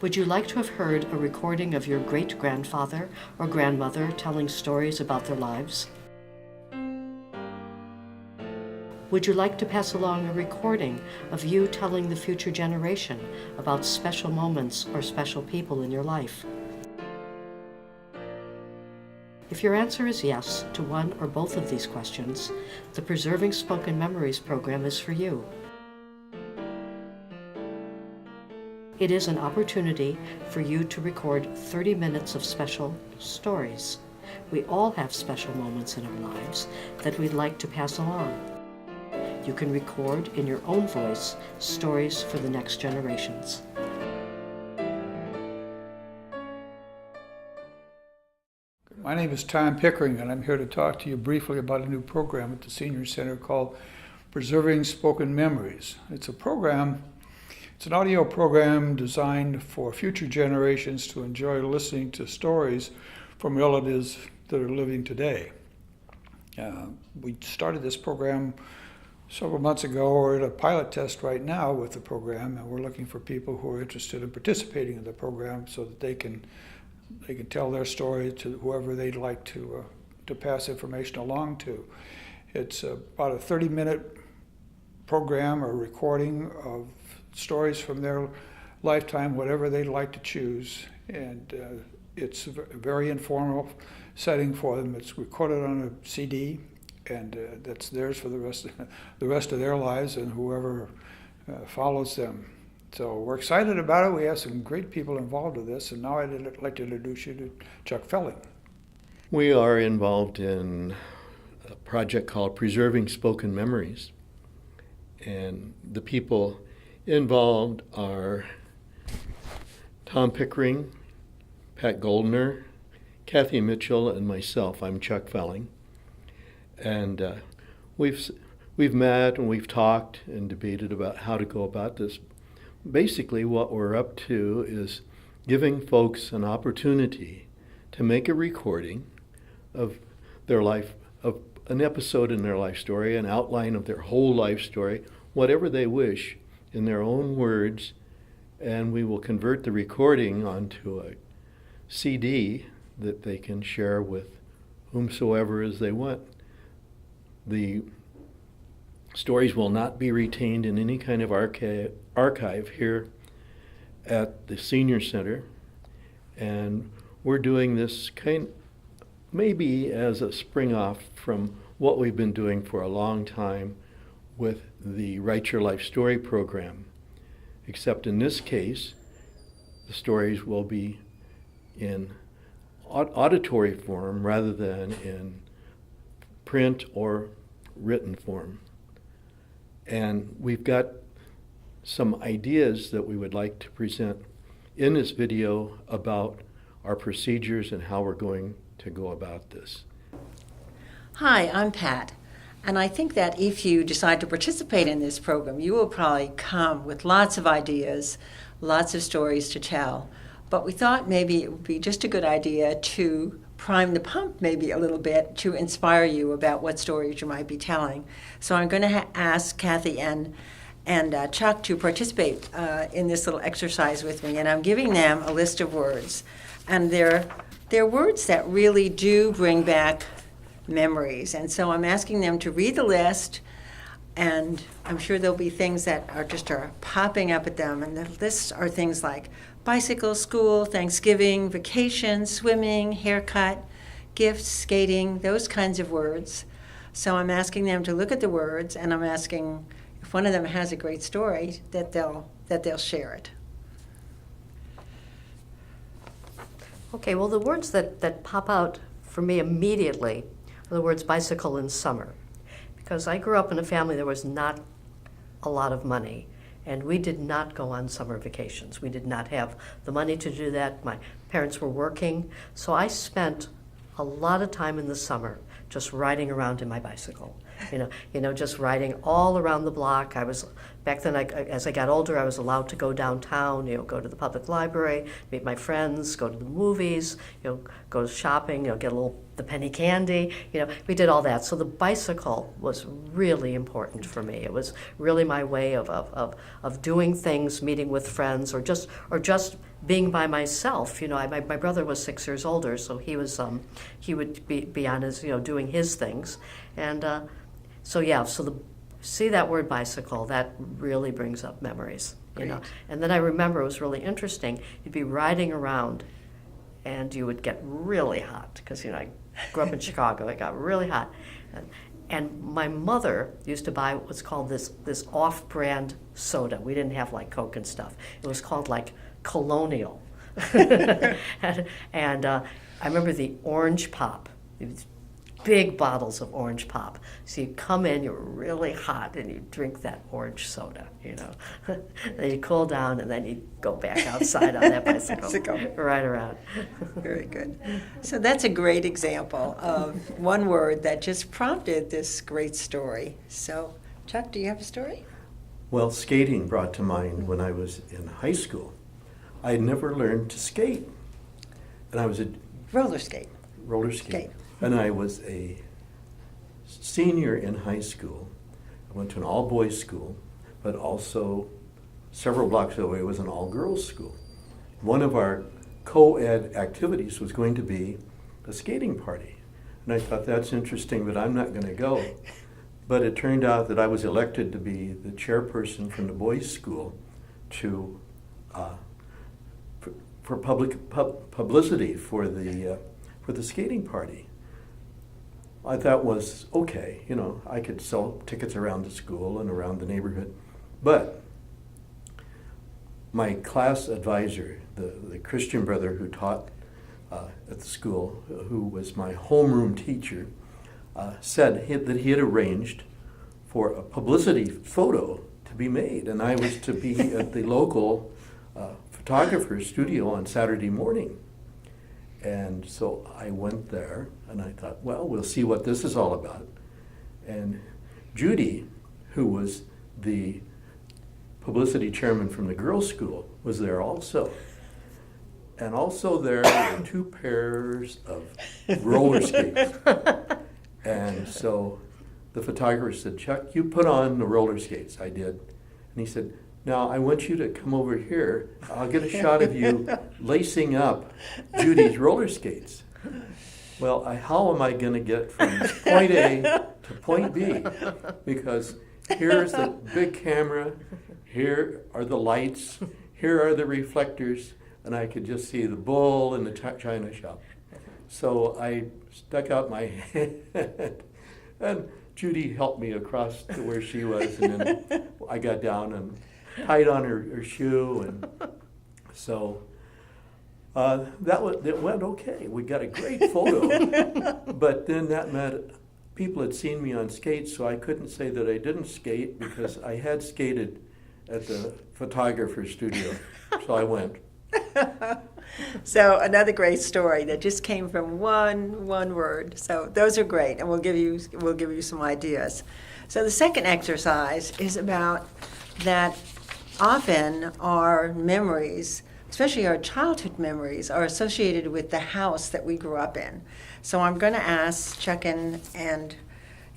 Would you like to have heard a recording of your great-grandfather or grandmother telling stories about their lives? Would you like to pass along a recording of you telling the future generation about special moments or special people in your life? If your answer is yes to one or both of these questions, the Preserving Spoken Memories program is for you. It is an opportunity for you to record 30 minutes of special stories. We all have special moments in our lives that we'd like to pass along. You can record in your own voice stories for the next generations. My name is Tom Pickering, and I'm here to talk to you briefly about a new program at the Senior Center called Preserving Spoken Memories. It's an audio program designed for future generations to enjoy listening to stories from relatives that are living today. We started this program several months ago. We're at a pilot test right now with the program, and we're looking for people who are interested in participating in the program so that they can tell their story to whoever they'd like to pass information along to. It's about a 30-minute program or recording of stories from their lifetime, whatever they'd like to choose, and it's a very informal setting for them. It's recorded on a CD, and that's theirs for the rest of their lives and whoever follows them. So we're excited about it. We have some great people involved with this, and now I'd like to introduce you to Chuck Felling. We are involved in a project called Preserving Spoken Memories, and the people involved are Tom Pickering, Pat Goldner, Kathy Mitchell, and myself. I'm Chuck Felling. And we've met and we've talked and debated about how to go about this. Basically, what we're up to is giving folks an opportunity to make a recording of their life, of an episode in their life story, an outline of their whole life story, whatever they wish, in their own words, and we will convert the recording onto a CD that they can share with whomsoever as they want. The stories will not be retained in any kind of archive here at the Senior Center, and we're doing this maybe as a spring off from what we've been doing for a long time with the Write Your Life Story program, except in this case, the stories will be in auditory form rather than in print or written form. And we've got some ideas that we would like to present in this video about our procedures and how we're going to go about this. Hi, I'm Pat. And I think that if you decide to participate in this program, you will probably come with lots of ideas, lots of stories to tell. But we thought maybe it would be just a good idea to prime the pump maybe a little bit to inspire you about what stories you might be telling. So I'm going to ask Kathy and Chuck to participate in this little exercise with me. And I'm giving them a list of words. And they're words that really do bring back memories. And so I'm asking them to read the list, and I'm sure there'll be things that are popping up at them. And the lists are things like bicycle, school, Thanksgiving, vacation, swimming, haircut, gifts, skating, those kinds of words. So I'm asking them to look at the words, and I'm asking if one of them has a great story that they'll share it. Okay, well, the words that pop out for me immediately are the words bicycle and summer. Because I grew up in a family there was not a lot of money, and we did not go on summer vacations. We did not have the money to do that. My parents were working, so I spent a lot of time in the summer just riding around in my bicycle. Just riding all around the block. Back then, as I got older, I was allowed to go downtown, go to the public library, meet my friends, go to the movies, go shopping, get a little the penny candy, we did all that. So the bicycle was really important for me. It was really my way of doing things, meeting with friends, or just being by myself. My brother was 6 years older, so he would be on his, doing his things. And see that word bicycle, that really brings up memories, Great. And then I remember it was really interesting. You'd be riding around and you would get really hot because, I grew up in Chicago. It got really hot. And my mother used to buy what's called this off-brand soda. We didn't have like Coke and stuff. It was called like Colonial. and I remember the orange pop. These big bottles of orange pop. So you come in, you're really hot, and you drink that orange soda, Then you cool down, and then you go back outside on that bicycle, ride around. Very good. So that's a great example of one word that just prompted this great story. So, Chuck, do you have a story? Well, skating brought to mind when I was in high school. I had never learned to skate. And I was a Roller skate. roller skate. Skate. And I was a senior in high school. I went to an all-boys school, but also several blocks away was an all-girls school. One of our co-ed activities was going to be a skating party. And I thought, that's interesting, but I'm not going to go. But it turned out that I was elected to be the chairperson from the boys' school to for publicity for the skating party. I thought was okay, I could sell tickets around the school and around the neighborhood. But my class advisor, the Christian brother who taught at the school, who was my homeroom teacher, said that he had arranged for a publicity photo to be made, and I was to be at the local photographer's studio on Saturday morning. And so I went there, and I thought, well, we'll see what this is all about. And Judy, who was the publicity chairman from the girls' school, was there also. And also there were 2 pairs of roller skates. And so the photographer said, Chuck, you put on the roller skates. I did. And he said, now I want you to come over here. I'll get a shot of you lacing up Judy's roller skates. Well, how am I going to get from point A to point B? Because here's the big camera, here are the lights, here are the reflectors, and I could just see the bull in the china shop. So I stuck out my hand, and Judy helped me across to where she was, and then I got down and tied on her shoe, and so it went okay. We got a great photo, but then that meant people had seen me on skates, so I couldn't say that I didn't skate because I had skated at the photographer's studio, so I went. So another great story that just came from one word. So those are great, and we'll give you some ideas. So the second exercise is about that often our memories, especially our childhood memories, are associated with the house that we grew up in. So I'm going to ask Chuck and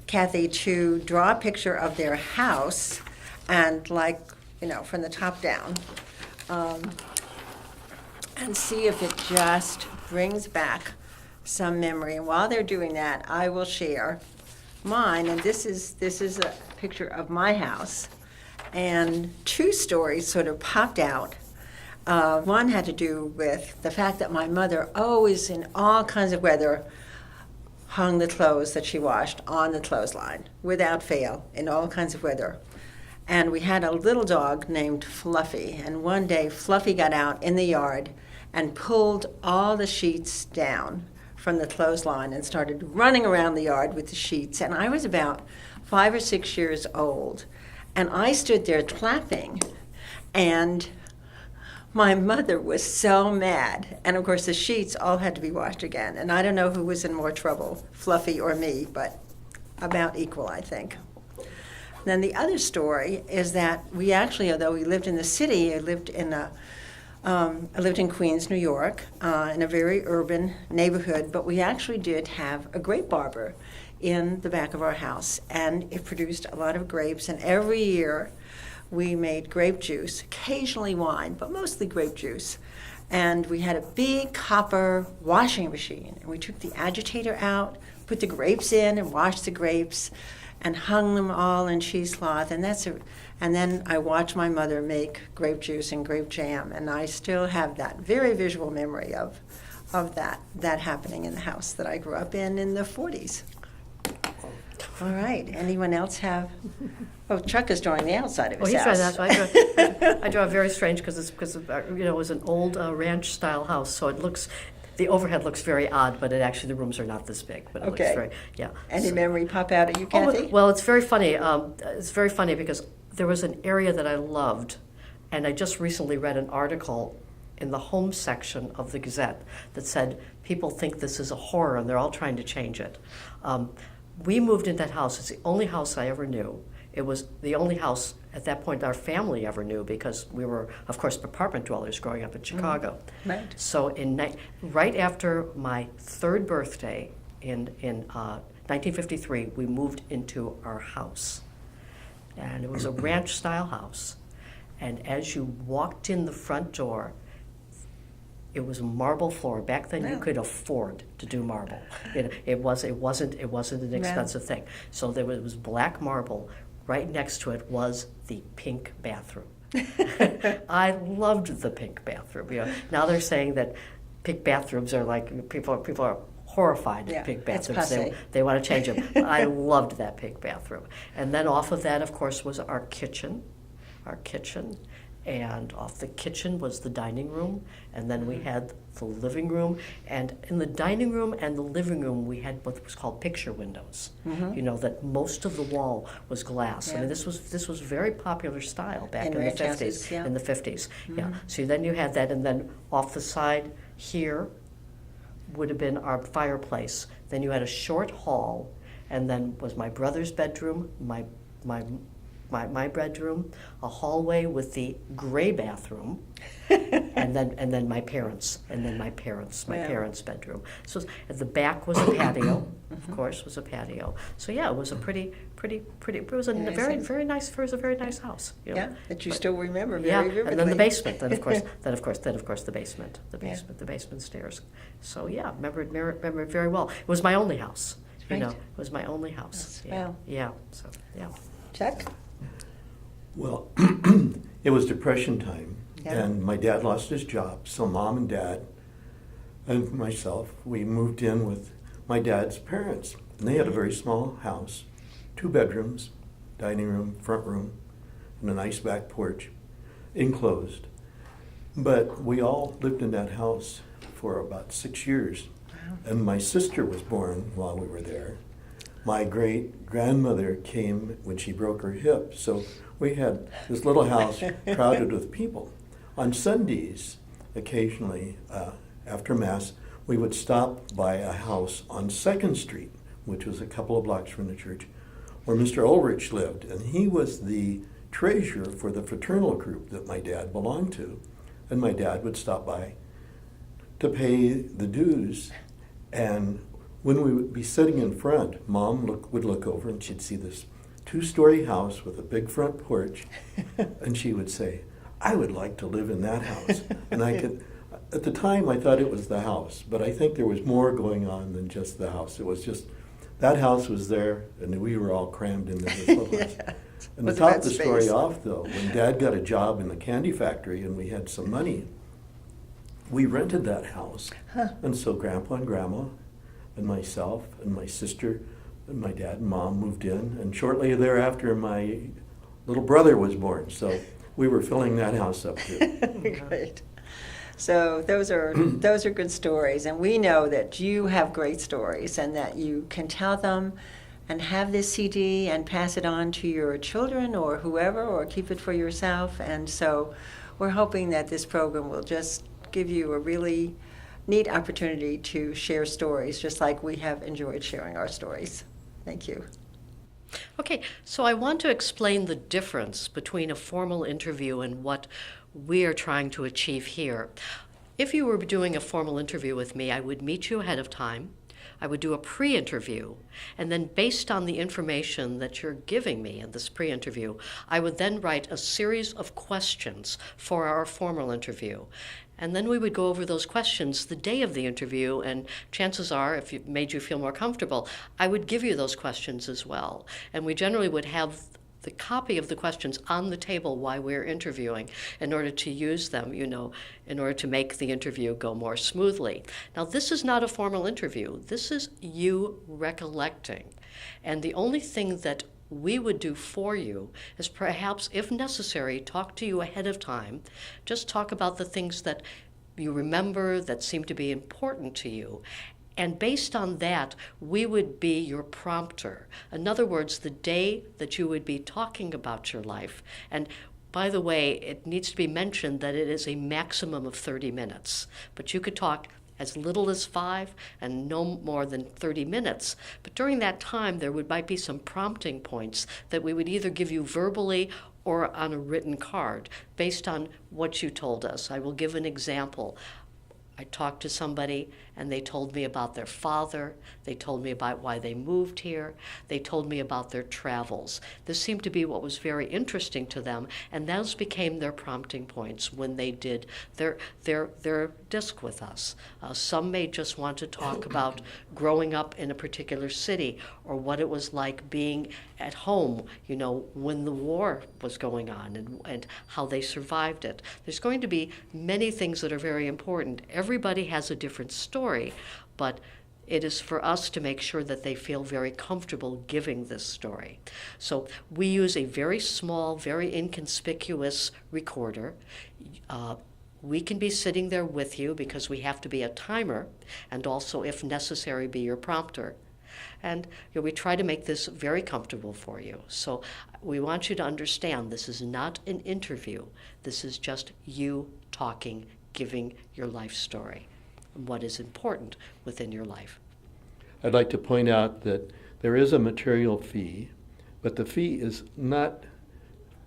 Kathy to draw a picture of their house, and from the top down, and see if it just brings back some memory. And while they're doing that, I will share mine. And this is a picture of my house. And 2 stories sort of popped out. One had to do with the fact that my mother always, in all kinds of weather, hung the clothes that she washed on the clothesline, without fail, in all kinds of weather. And we had a little dog named Fluffy. And one day, Fluffy got out in the yard and pulled all the sheets down from the clothesline and started running around the yard with the sheets. And I was about 5 or 6 years old. And I stood there clapping, and my mother was so mad. And of course, the sheets all had to be washed again. And I don't know who was in more trouble, Fluffy or me, but about equal, I think. Then the other story is that we actually, although we lived in the city, I lived in a I lived in Queens, New York, in a very urban neighborhood, but we actually did have a grape arbor in the back of our house, and it produced a lot of grapes, and every year we made grape juice, occasionally wine, but mostly grape juice. And we had a big copper washing machine, and we took the agitator out, put the grapes in, and washed the grapes, and hung them all in cheesecloth. And then I watched my mother make grape juice and grape jam, and I still have that very visual memory of that happening in the house that I grew up in the 40s. All right. Anyone else have? Oh, Chuck is drawing the outside of his He's house. right. That's why I draw very strange because it was an old ranch style house, so it looks. The overhead looks very odd, but the rooms are not this big. But it looks very, yeah. Any memory pop out at you, Oh, Kathy? well, it's very funny. It's very funny because there was an area that I loved, and I just recently read an article in the home section of the Gazette that said people think this is a horror and they're all trying to change it. We moved into that house. It's the only house I ever knew. It was the only house at that point our family ever knew because we were, of course, apartment dwellers growing up in Chicago. Right. So right after my third birthday in 1953, we moved into our house. And it was a ranch-style house. And as you walked in the front door, it was a marble floor. Back then, you Wow. could afford to do marble. It wasn't an expensive thing. So there was black marble. Right next to it was the pink bathroom. I loved the pink bathroom. Now they're saying that pink bathrooms are like people are horrified Yeah, at pink it's bathrooms. passé. They want to change them. I loved that pink bathroom. And then off of that, of course, was our kitchen. And off the kitchen was the dining room, and then we had the living room. And in the dining room and the living room, we had what was called picture windows. That most of the wall was glass. I Yeah. mean, this was very popular style back In in the ranch 50s. houses, yeah. In the 50s, yeah. So then you had that, and then off the side here would have been our fireplace. Then you had a short hall, and then was my brother's bedroom, my bedroom, a hallway with the gray bathroom, and then my parents' Wow. parents' bedroom. So at the back was a patio, of course, was a patio. So yeah, it was a pretty. It was a Amazing. very nice. It was a very nice house. Yeah, that you But- still remember very yeah, vividly. and then the basement. Then of course, the basement. Yeah. The basement stairs. So yeah, remember it very well. It was my only house. Right. It was my only house. Yes, wow. Yeah. So yeah. Chuck? Well, it was Depression time, Yeah. and my dad lost his job, so Mom and Dad and myself, we moved in with my dad's parents. And they had a very small house, 2 bedrooms, dining room, front room, and a nice back porch, enclosed. But we all lived in that house for about 6 years. Wow. And my sister was born while we were there. My great-grandmother came when she broke her hip, so we had this little house crowded with people. On Sundays, occasionally, after Mass, we would stop by a house on 2nd Street, which was a couple of blocks from the church, where Mr. Ulrich lived, and he was the treasurer for the fraternal group that my dad belonged to, and my dad would stop by to pay the dues. And when we would be sitting in front, Mom would look over and she'd see this 2-story house with a big front porch, and she would say, "I would like to live in that house." And at the time, I thought it was the house, but I think there was more going on than just the house. It was just, that house was there, and we were all crammed into this little house. Yeah. And to Was top about the story space. off, though, when Dad got a job in the candy factory and we had some money, we rented that house. Huh. And so Grandpa and Grandma and myself and my sister and my dad and Mom moved in. And shortly thereafter, my little brother was born. So we were filling that house up too. Great. So those are good stories, and we know that you have great stories and that you can tell them and have this CD and pass it on to your children or whoever, or keep it for yourself. And so we're hoping that this program will just give you a really neat opportunity to share stories, just like we have enjoyed sharing our stories. Thank you. Okay, so I want to explain the difference between a formal interview and what we are trying to achieve here. If you were doing a formal interview with me, I would meet you ahead of time. I would do a pre-interview, and then based on the information that you're giving me in this pre-interview, I would then write a series of questions for our formal interview. And then we would go over those questions the day of the interview, and chances are, if it made you feel more comfortable, I would give you those questions as well. And we generally would have the copy of the questions on the table while we're interviewing in order to use them, in order to make the interview go more smoothly. Now, this is not a formal interview. This is you recollecting. And the only thing that we would do for you is perhaps, if necessary, talk to you ahead of time. Just talk about the things that you remember that seem to be important to you. And based on that, we would be your prompter. In other words, the day that you would be talking about your life. And by the way, it needs to be mentioned that it is a maximum of 30 minutes. But you could talk as little as 5 and no more than 30 minutes. But during that time, might be some prompting points that we would either give you verbally or on a written card based on what you told us. I will give an example. I talked to somebody and they told me about their father. They told me about why they moved here. They told me about their travels. This seemed to be what was very interesting to them, and those became their prompting points when they did their disc with us. Some may just want to talk about growing up in a particular city or what it was like being at home, when the war was going on and how they survived it. There's going to be many things that are very important. Everybody has a different story, but it is for us to make sure that they feel very comfortable giving this story. So we use a very small, very inconspicuous recorder. We can be sitting there with you because we have to be a timer and also, if necessary, be your prompter. And we try to make this very comfortable for you. So we want you to understand this is not an interview. This is just you talking, giving your life story, and what is important within your life. I'd like to point out that there is a material fee, but the fee is not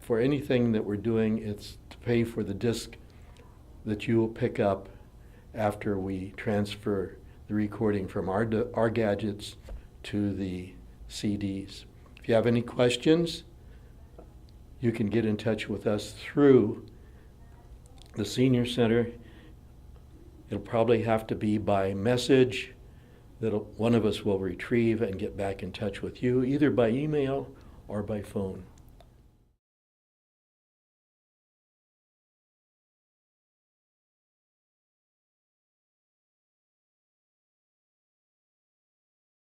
for anything that we're doing. It's to pay for the disc that you will pick up after we transfer the recording from our gadgets to the CDs. If you have any questions, you can get in touch with us through the Senior Center. It'll probably have to be by message that one of us will retrieve and get back in touch with you, either by email or by phone.